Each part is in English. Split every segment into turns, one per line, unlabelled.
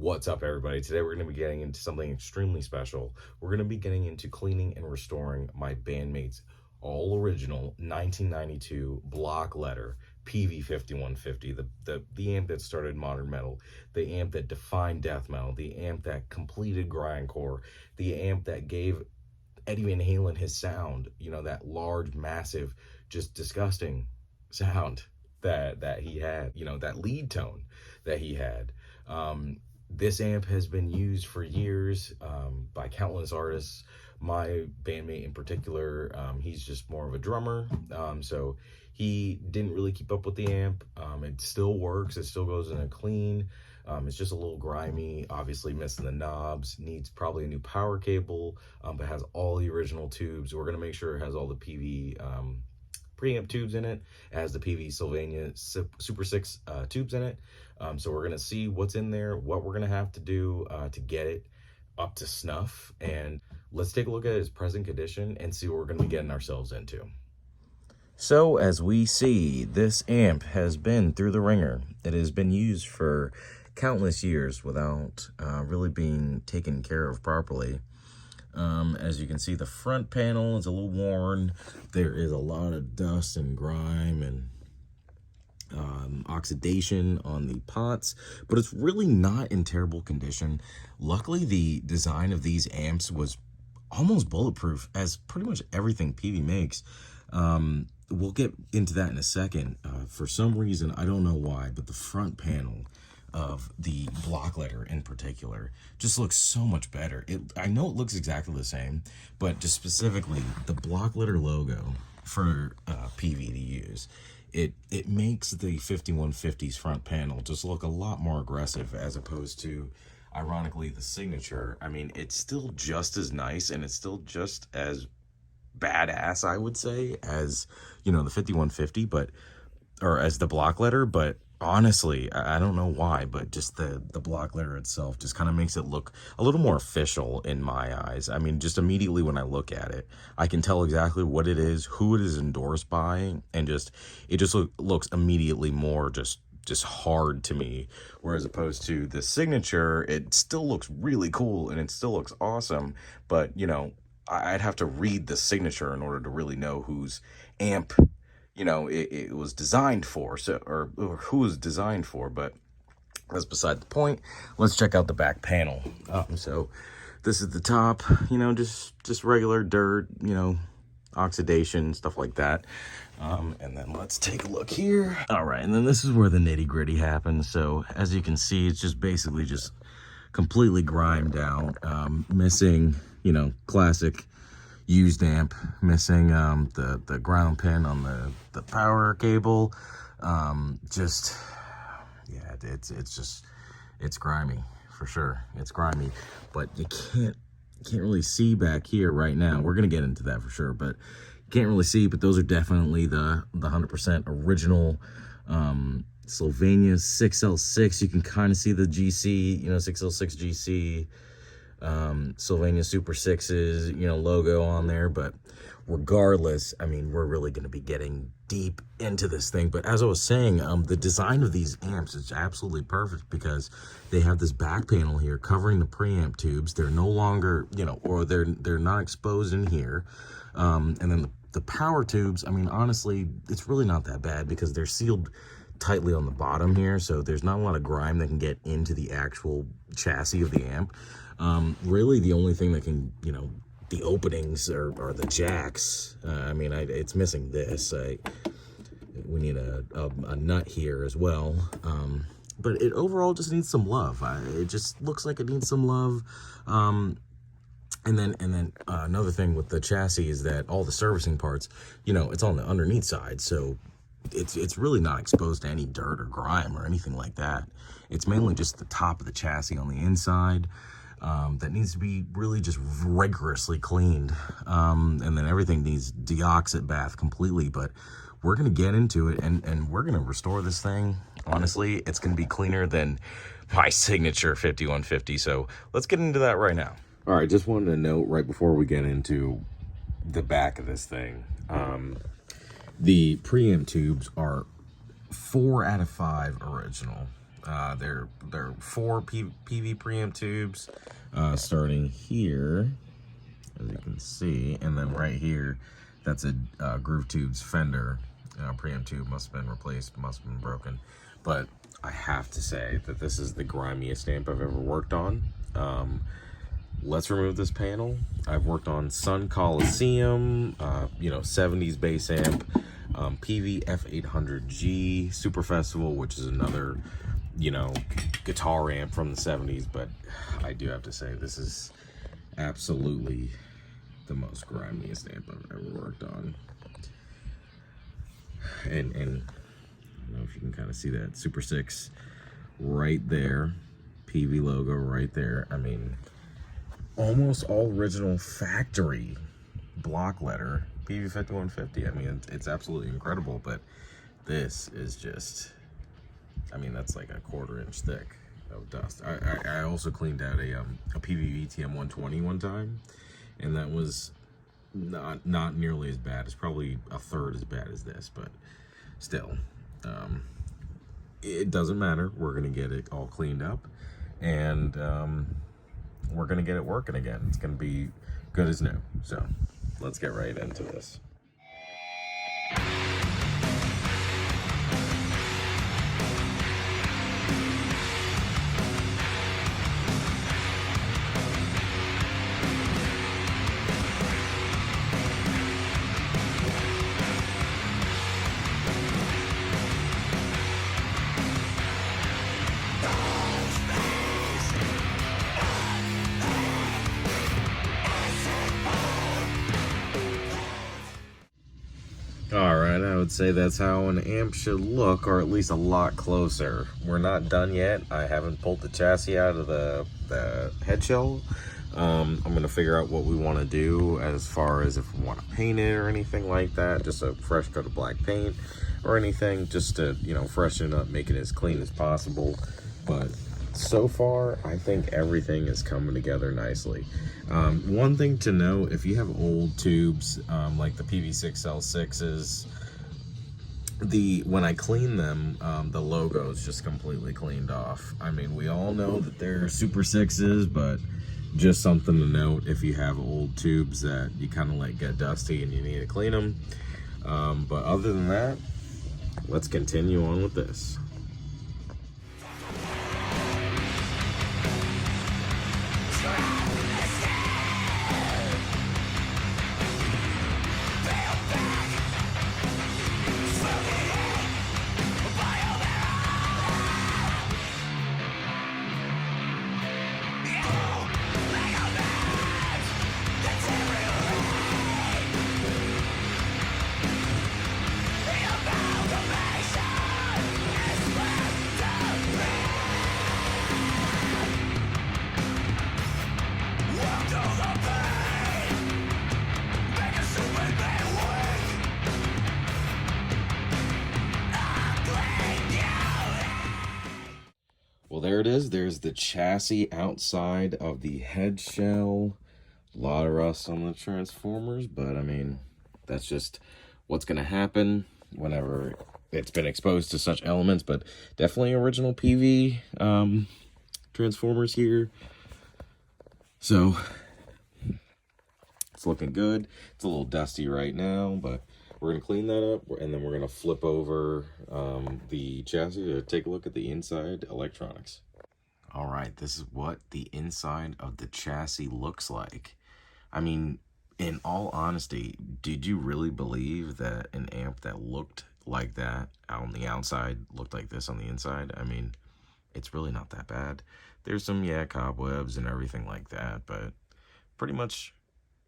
What's up, everybody? Today we're going to be getting into something extremely special. We're going to be getting into cleaning and restoring my bandmate's all original 1992 block letter Peavey 5150, the amp that started modern metal, the amp that defined death metal, the amp that completed grindcore, the amp that gave Eddie Van Halen his sound, you know, that large, massive, just disgusting sound that he had, you know, that lead tone that he had. This amp has been used for years by countless artists. My bandmate in particular, he's just more of a drummer, so he didn't really keep up with the amp. It still works, it still goes in a clean. It's just a little grimy, obviously missing the knobs, needs probably a new power cable, but has all the original tubes. We're going to make sure it has all the Peavey preamp tubes in it. It has the Peavey Sylvania Super 6 tubes in it. So we're going to see what's in there, what we're going to have to do to get it up to snuff. And let's take a look at its present condition and see what we're going to be getting ourselves into. So as we see, this amp has been through the ringer. It has been used for countless years without really being taken care of properly. As you can see, the front panel is a little worn. There is a lot of dust and grime and oxidation on the pots, but it's really not in terrible condition. Luckily, the design of these amps was almost bulletproof, as pretty much everything Peavey makes. We'll get into that in a second. For some reason, I don't know why, but the front panel of the block letter in particular just looks so much better. I know it looks exactly the same, but just specifically the block letter logo for Peavey to use, it makes the 5150's front panel just look a lot more aggressive, as opposed to, ironically, the signature. I mean, it's still just as nice and it's still just as badass, I would say, as, you know, the 5150, or as the block letter. But honestly, I don't know why, but just the block letter itself just kind of makes it look a little more official in my eyes. I mean, just immediately when I look at it, I can tell exactly what it is, who it is endorsed by, and it just looks immediately more just hard to me. Whereas opposed to the signature, it still looks really cool and it still looks awesome, but, you know, I'd have to read the signature in order to really know whose amp, you know, it was designed for, so or who was designed for. But that's beside the point. Let's check out the back panel. So this is the top, you know, just regular dirt, you know, oxidation, stuff like that. And then let's take a look here. All right, and then this is where the nitty-gritty happens. So as you can see, it's just basically just completely grimed out, missing, you know, classic used amp, missing the ground pin on the power cable. Just, yeah, it's grimy for sure. It's grimy, but you can't really see back here right now. We're gonna get into that for sure, but you can't really see. But those are definitely the 100% original Sylvania 6L6. You can kind of see the GC, you know, 6L6 GC. Sylvania Super 6's, you know, logo on there. But regardless, I mean, we're really going to be getting deep into this thing. But as I was saying, the design of these amps is absolutely perfect, because they have this back panel here covering the preamp tubes. They're no longer, you know, or they're not exposed in here. And then the power tubes, I mean, honestly, it's really not that bad, because they're sealed tightly on the bottom here, so there's not a lot of grime that can get into the actual chassis of the amp. Really the only thing that can, you know, the openings are the jacks. I mean, it's missing this. We need a nut here as well. But it overall just needs some love. It just looks like it needs some love. And then another thing with the chassis is that all the servicing parts, you know, it's on the underneath side, so it's really not exposed to any dirt or grime or anything like that. It's mainly just the top of the chassis on the inside that needs to be really just rigorously cleaned. And then everything needs deoxit bath completely. But we're going to get into it, and we're going to restore this thing. Honestly, it's going to be cleaner than my signature 5150. So let's get into that right now. All right, just wanted to note right before we get into the back of this thing, the preamp tubes are 4 out of 5 original. They're 4 PV preamp tubes, starting here, as you can see, and then right here, that's a Groove Tubes fender preamp tube. Must have been replaced, must have been broken. But I have to say that this is the grimiest amp I've ever worked on. Let's remove this panel. I've worked on Sun Coliseum, 70s bass amp, Peavey F800G, Super Festival, which is another, guitar amp from the 70s. But I do have to say, this is absolutely the most grimiest amp I've ever worked on. And I don't know if you can kind of see that Super 6 right there, Peavey logo right there. I mean, almost all original factory block letter, Peavey 5150. I mean, it's absolutely incredible, but this is just, I mean, that's like a 1/4 inch thick of dust. I also cleaned out a Peavey VTM 120 one time, and that was not nearly as bad. It's probably a third as bad as this, but still, it doesn't matter. We're gonna get it all cleaned up, and we're gonna get it working again. It's gonna be good as new. So let's get right into this. Alright, I would say that's how an amp should look, or at least a lot closer. We're not done yet. I haven't pulled the chassis out of the head shell. I'm going to figure out what we want to do as far as if we want to paint it or anything like that. Just a fresh coat of black paint or anything, just to, freshen it up, make it as clean as possible. But so far, I think everything is coming together nicely. One thing to note, if you have old tubes, like the PV6L6s, when I clean them, the logo is just completely cleaned off. I mean, we all know that they're Super 6s, but just something to note if you have old tubes that you kind of let get dusty and you need to clean them. But other than that, let's continue on with this. Well, there it is. There's the chassis outside of the head shell. A lot of rust on the transformers, but I mean, that's just what's going to happen whenever it's been exposed to such elements. But definitely original Peavey transformers here. So it's looking good. It's a little dusty right now, but we're going to clean that up, and then we're going to flip over the chassis to take a look at the inside electronics. All right, this is what the inside of the chassis looks like. I mean, in all honesty, did you really believe that an amp that looked like that on the outside looked like this on the inside? I mean, it's really not that bad. There's some, cobwebs and everything like that, but pretty much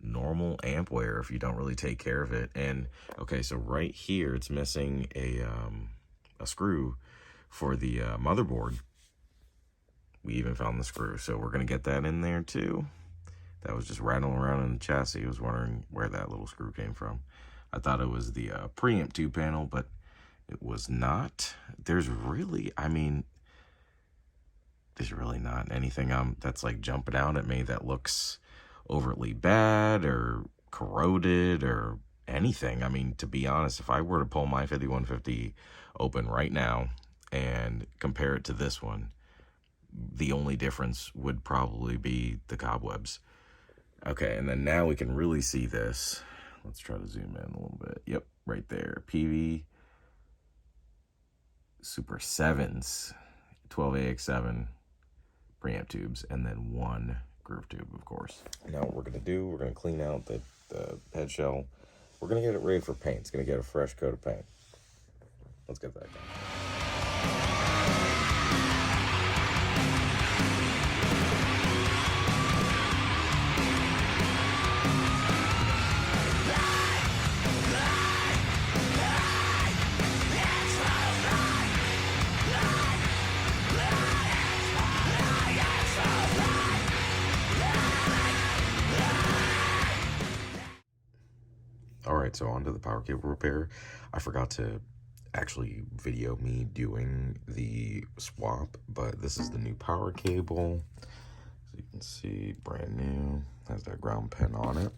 normal amp wear if you don't really take care of it. And okay, so right here it's missing a screw for the motherboard. We even found the screw, so we're gonna get that in there too. That was just rattling around in the chassis. I was wondering where that little screw came from. I thought it was the preamp tube panel, but it was not. There's really, there's really not anything that's like jumping out at me that looks overtly bad or corroded or anything. I mean, to be honest, if I were to pull my 5150 open right now and compare it to this one, the only difference would probably be the cobwebs. Okay, and then now we can really see this. Let's try to zoom in a little bit. Yep, right there. Peavey Super 7s, 12AX7 preamp tubes, and then one groove tube, of course. Now what we're going to do, we're going to clean out the head shell. We're going to get it ready for paint. It's going to get a fresh coat of paint. Let's get that done. Alright, so on to the power cable repair. I forgot to actually video me doing the swap, but this is the new power cable. So you can see, brand new, has that ground pin on it.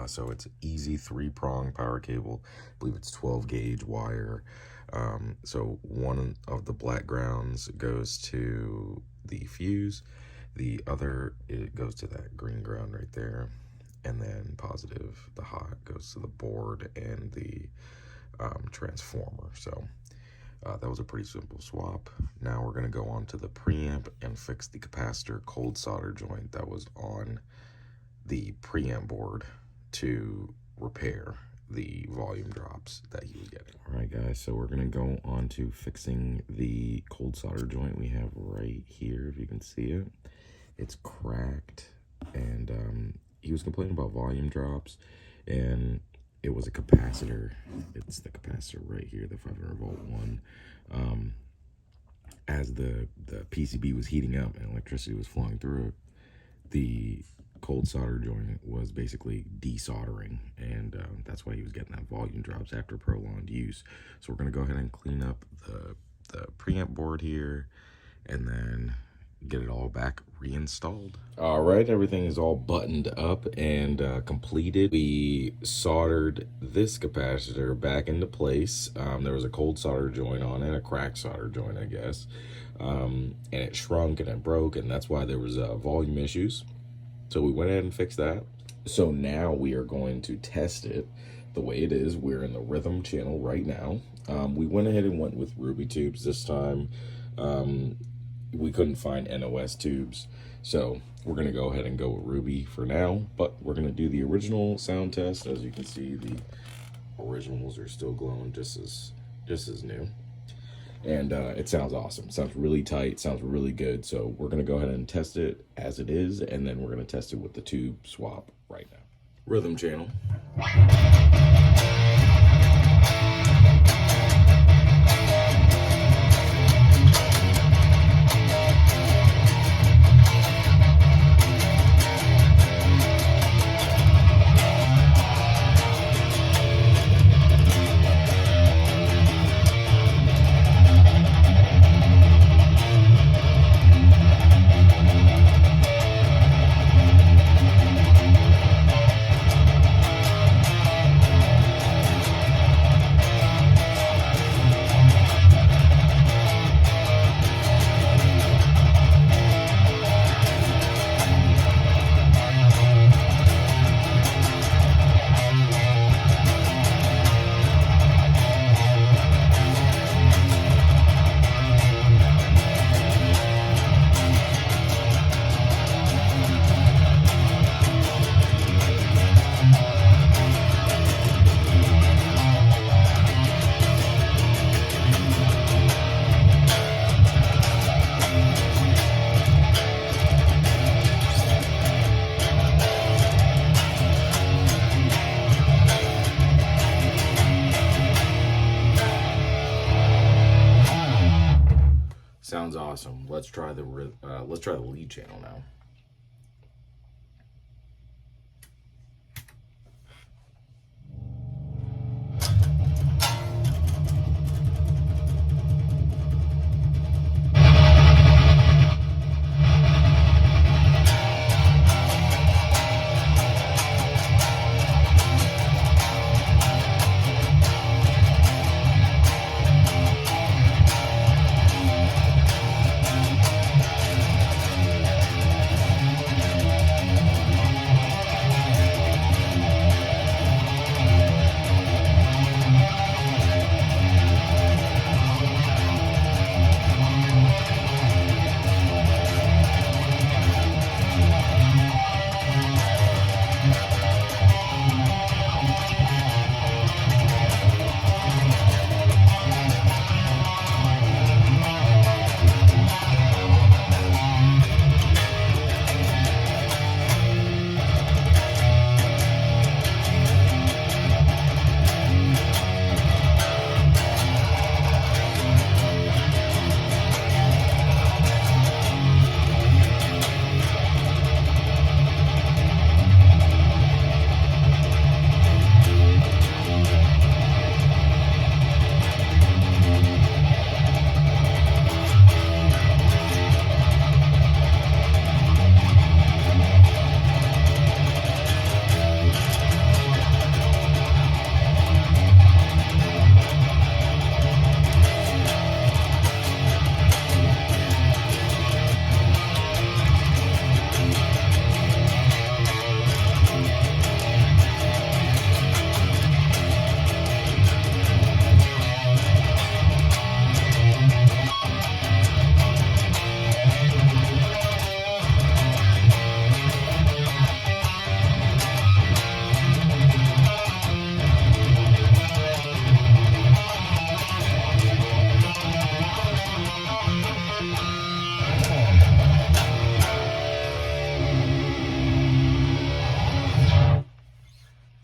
So it's easy 3-prong power cable. I believe it's 12 gauge wire. So one of the black grounds goes to the fuse. The other, it goes to that green ground right there. And then positive, the hot, goes to the board and the transformer. So that was a pretty simple swap. Now we're going to go on to the preamp and fix the capacitor cold solder joint that was on the preamp board to repair the volume drops that he was getting. All right, guys, so we're going to go on to fixing the cold solder joint we have right here, if you can see it. It's cracked, and he was complaining about volume drops, and it was a capacitor. It's the capacitor right here, the 500 volt one. As the PCB was heating up and electricity was flowing through it, the cold solder joint was basically desoldering, and that's why he was getting that volume drops after prolonged use. So we're going to go ahead and clean up the preamp board here, and then get it all back reinstalled. All right, everything is all buttoned up and completed. We soldered this capacitor back into place. There was a cold solder joint on it, a cracked solder joint, I guess, and it shrunk and it broke, and that's why there was volume issues. So we went ahead and fixed that. So now we are going to test it the way it is. We're in the rhythm channel right now. We went ahead and went with Ruby tubes this time. We couldn't find NOS tubes, so we're going to go ahead and go with Ruby for now, but we're going to do the original sound test. As you can see, the originals are still glowing just as new, and it sounds awesome. Sounds really tight, sounds really good. So we're going to go ahead and test it as it is, and then we're going to test it with the tube swap right now. Rhythm channel. Sounds awesome. Let's try the lead channel now.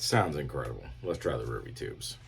Sounds incredible. Let's try the Ruby tubes.